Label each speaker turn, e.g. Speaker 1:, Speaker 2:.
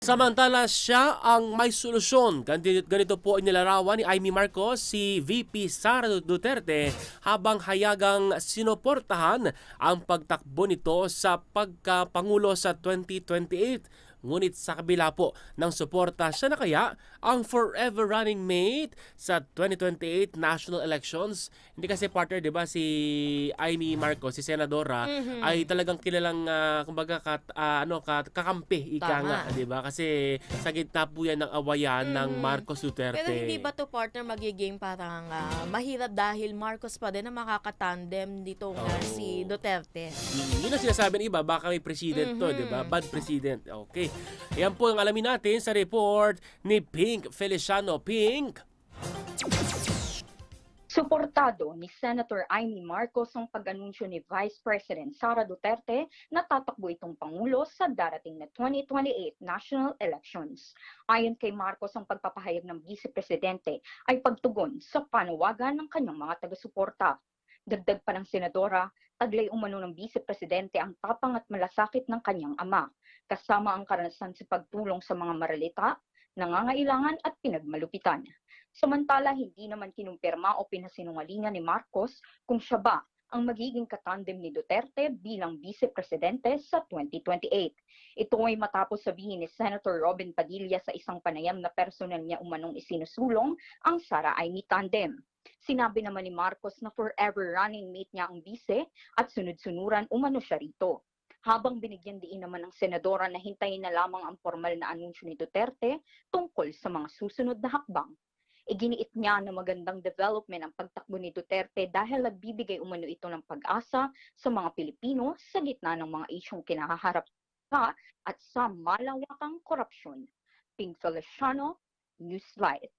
Speaker 1: Samantala siya ang may solusyon. Ganito po inilarawan ni Amy Marcos si VP Sara Duterte habang hayagang sinuportahan ang pagtakbo nito sa pagkapangulo sa 2028. Ngunit sa kabila po ng suporta, siya na kaya ang forever running mate sa 2028 national elections? Hindi kasi partner, 'di ba, si Amy Marcos, si Senadora, ay talagang kilalang kumbaga kakampi ika nga,
Speaker 2: Tama.
Speaker 1: 'di ba? Kasi sa gitna po yan ng awayan ng Marcos
Speaker 2: Pero hindi
Speaker 1: Duterte.
Speaker 2: ba 'to partner magiging parang, mahirap dahil Marcos pa din ang makakatandem nitong, si
Speaker 1: Oh.
Speaker 2: Duterte?
Speaker 1: Yun ang sinasabi ng iba, baka may president to, 'di ba?
Speaker 2: Mhm.
Speaker 1: Bad president. Okay. Yan po ang alamin natin sa report ni Pink Feliciano. Pink.
Speaker 3: Suportado ni Senator Amy Marcos ang pag-anunsyo ni Vice President Sara Duterte na tatakbo itong Pangulo sa darating na 2028 national elections. Ayon kay Marcos, ang pagpapahayag ng Vice Presidente ay pagtugon sa panawagan ng kanyang mga taga-suporta. Dagdag pa ng Senadora, taglay umano ng Vice Presidente ang tapang at malasakit ng kanyang ama, kasama ang karanasan sa pagtulong sa mga maralita, nangangailangan at pinagmalupitan. Samantala, hindi naman kinumpirma o pinasinungalingan ni Marcos kung siya ba ang magiging katandem ni Duterte bilang vice-presidente sa 2028. Ito ay matapos sabihin ni Senator Robin Padilla sa isang panayam na personal niya umanong isinusulong ang Sara Amy tandem. Sinabi naman ni Marcos na forever running mate niya ang vice at sunod-sunuran umano siya rito. Habang binigyan diin naman ng senadora na hintayin na lamang ang formal na anunsyo ni Duterte tungkol sa mga susunod na hakbang. Iginiit niya na magandang development ang pagtakbo ni Duterte dahil nagbibigay umano ito ng pag-asa sa mga Pilipino sa gitna ng mga isyong kinahaharap pa at sa malawakang korupsyon. Pink Feliciano, Newslight.